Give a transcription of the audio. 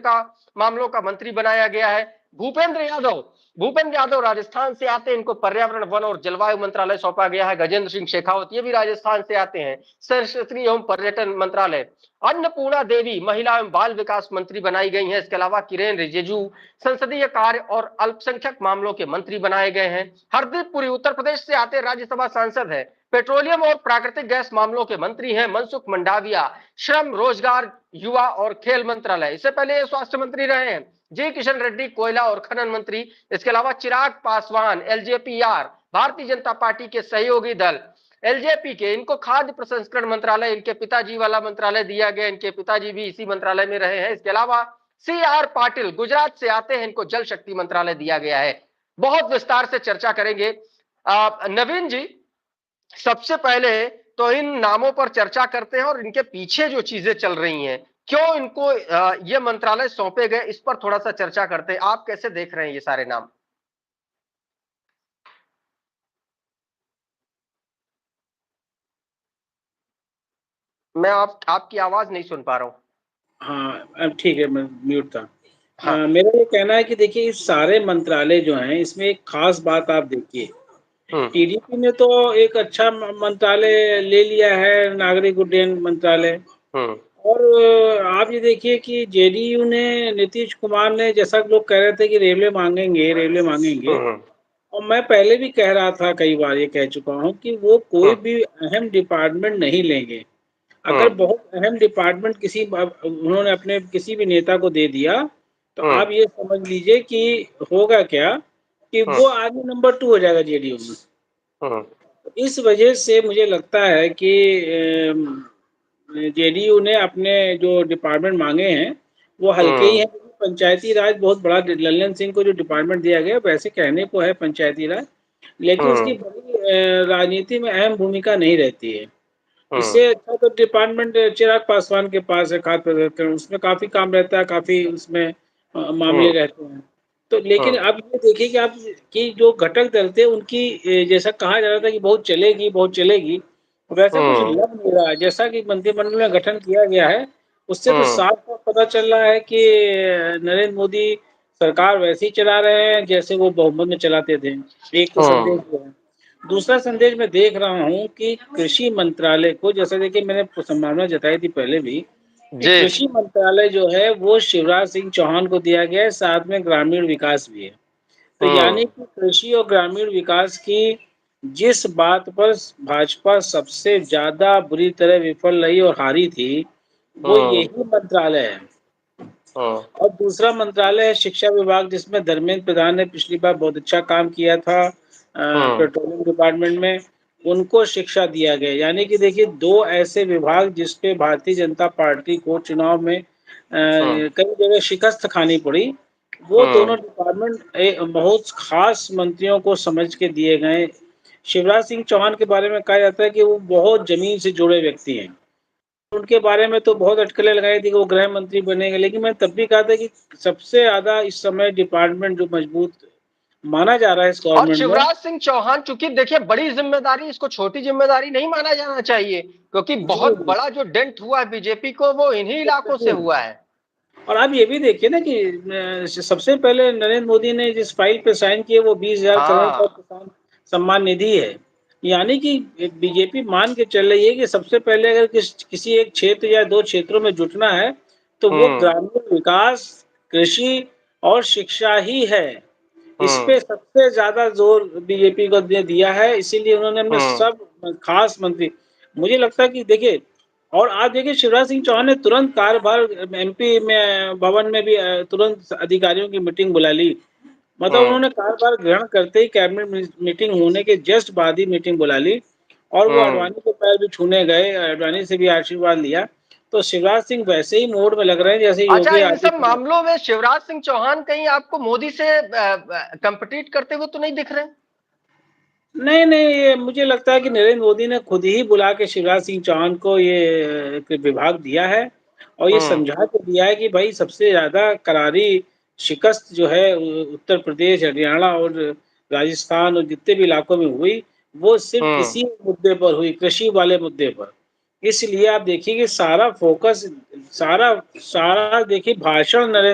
का मामलों का मंत्री बनाया गया है। भूपेंद्र यादव राजस्थान से आते हैं, इनको पर्यावरण, वन और जलवायु मंत्रालय सौंपा गया है। गजेंद्र सिंह शेखावत ये भी राजस्थान से आते हैं, संस्कृति एवं पर्यटन मंत्रालय। अन्नपूर्णा देवी महिला एवं बाल विकास मंत्री बनाई गई हैं। इसके अलावा किरेन रिजिजू संसदीय कार्य और अल्पसंख्यक मामलों के मंत्री बनाए गए हैं। हरदीप पुरी उत्तर प्रदेश से आते राज्यसभा सांसद है। पेट्रोलियम और प्राकृतिक गैस मामलों के मंत्री हैं मनसुख मंडाविया, श्रम, रोजगार, युवा और खेल मंत्रालय। इससे पहले ये स्वास्थ्य मंत्री रहे हैं। जी किशन रेड्डी कोयला और खनन मंत्री। इसके अलावा चिराग पासवान एलजेपीआर, भारतीय जनता पार्टी के सहयोगी दल एलजेपी के, इनको खाद्य प्रसंस्करण मंत्रालय, इनके पिताजी वाला मंत्रालय दिया गया, इनके पिताजी भी इसी मंत्रालय में रहे हैं। इसके अलावा सी आर पाटिल गुजरात से आते हैं, इनको जल शक्ति मंत्रालय दिया गया है। बहुत विस्तार से चर्चा करेंगे। नवीन जी, सबसे पहले तो इन नामों पर चर्चा करते हैं और इनके पीछे जो चीजें चल रही हैं, क्यों इनको ये मंत्रालय सौंपे गए, इस पर थोड़ा सा चर्चा करते हैं। आप कैसे देख रहे हैं ये सारे नाम? मैं आपकी आवाज नहीं सुन पा रहा हूं। हाँ, अब ठीक है, मैं म्यूट था। हाँ। मेरा ये कहना है कि देखिए इस सारे मंत्रालय जो हैं इसमें एक खास बात आप देखिए, टीडीपी ने तो एक अच्छा मंत्रालय ले लिया है, नागरिक उड्डयन मंत्रालय। और आप ये देखिए कि जेडीयू ने, नीतीश कुमार ने, जैसा लोग कह रहे थे कि रेलवे मांगेंगे, और मैं पहले भी कह रहा था, कई बार ये कह चुका हूँ कि वो कोई भी अहम डिपार्टमेंट नहीं लेंगे। अगर बहुत अहम डिपार्टमेंट उन्होंने अपने किसी भी नेता को दे दिया, तो आप ये समझ लीजिए कि होगा क्या कि वो आगे नंबर 2 हो जाएगा जेडीयू में। इस वजह से मुझे लगता है कि जेडीयू ने अपने जो डिपार्टमेंट मांगे हैं वो हल्के ही हैं। पंचायती राज बहुत बड़ा, लल्लन सिंह को जो डिपार्टमेंट दिया गया वैसे कहने को है पंचायती राज, लेकिन उसकी बड़ी राजनीति में अहम भूमिका नहीं रहती है। इससे अच्छा तो डिपार्टमेंट चिराग पासवान के पास है, खाद्य प्रसंस्करण, उसमें काफी काम रहता है, काफी उसमें मामले रहते हैं। तो लेकिन अब ये देखिए कि आप कि जो घटक दल थे उनकी, जैसा कहा जा रहा था कि बहुत चलेगी, वैसा कुछ लग नहीं रहा है। जैसा कि मंत्रिमंडल में गठन किया गया है, उससे तो साफ साफ पता चल रहा है कि नरेंद्र मोदी सरकार वैसे ही चला रहे हैं जैसे वो बहुमत में चलाते थे। एक तो संदेश जो है, दूसरा संदेश मैं देख रहा हूँ कि कृषि मंत्रालय को, जैसा देखिए मैंने संभावना जताई थी पहले भी कि कृषि मंत्रालय जो है वो शिवराज सिंह चौहान को दिया गया है, साथ में ग्रामीण विकास भी है। तो यानी कि कृषि और ग्रामीण विकास की जिस बात पर भाजपा सबसे ज्यादा बुरी तरह विफल रही और हारी थी, वो यही मंत्रालय है। और दूसरा मंत्रालय है शिक्षा विभाग, जिसमें धर्मेंद्र प्रधान ने पिछली बार बहुत अच्छा काम किया था पेट्रोलियम डिपार्टमेंट में, उनको शिक्षा दिया गया। यानी कि देखिए दो ऐसे विभाग जिसपे भारतीय जनता पार्टी को चुनाव में कई जगह शिकस्त खानी पड़ी, वो दोनों डिपार्टमेंट बहुत खास मंत्रियों को समझ के दिए गए। शिवराज सिंह चौहान के बारे में कहा जाता है कि वो बहुत जमीन से जुड़े व्यक्ति हैं। उनके बारे में तो बहुत अटकलें लगाई थी कि वो गृह मंत्री बनेंगे, लेकिन मैं तब भी कहा था कि सबसे ज्यादा इस समय डिपार्टमेंट जो मजबूत माना जा रहा है इस और गवर्नमेंट में, शिवराज सिंह चौहान, चूंकि देखिए बड़ी जिम्मेदारी, इसको छोटी जिम्मेदारी नहीं माना जाना चाहिए, क्योंकि बहुत बड़ा जो डेंट हुआ है बीजेपी को वो इन्हीं इलाकों से हुआ है। और आप ये भी देखिए ना कि सबसे पहले नरेंद्र मोदी ने जिस फाइल पे साइन किए वो 20,000 करोड़ का किसान सम्मान निधि है। यानी कि बीजेपी मान के चल रही है कि सबसे पहले अगर किसी एक क्षेत्र या दो क्षेत्रों में जुटना है तो वो ग्रामीण विकास, कृषि और शिक्षा ही है। इस पे सबसे ज्यादा जोर बीजेपी को दिया है, इसीलिए उन्होंने अपने सब खास मंत्री, मुझे लगता है कि देखिए, और आप देखिए शिवराज सिंह चौहान ने तुरंत कार्यभार एमपी में भवन में भी तुरंत अधिकारियों की मीटिंग बुला ली। मतलब उन्होंने कार्यभार ग्रहण करते ही कैबिनेट मीटिंग होने के जस्ट बाद ही मीटिंग बुला ली, और वो अडवाणी के पैर भी छूने गए, अडवाणी से भी आशीर्वाद लिया। तो शिवराज सिंह वैसे ही मोड में लग रहे हैं जैसे अच्छा, योगी इन सब आदित्यनाथ। मामलों में शिवराज सिंह चौहान कहीं आपको मोदी से कंपीट करते हुए तो नहीं दिख रहे? नहीं नहीं, ये मुझे लगता है कि नरेंद्र मोदी ने खुद ही बुला के शिवराज सिंह चौहान को ये एक विभाग दिया है, और ये समझा के दिया है कि भाई सबसे ज्यादा करारी शिकस्त जो है उत्तर प्रदेश, हरियाणा और राजस्थान और जितने भी इलाकों में हुई, वो सिर्फ इसी मुद्दे पर हुई, कृषि वाले मुद्दे पर। इसलिए आप देखिए कि सारा फोकस, सारा सारा देखिए भाषण नरेंद्र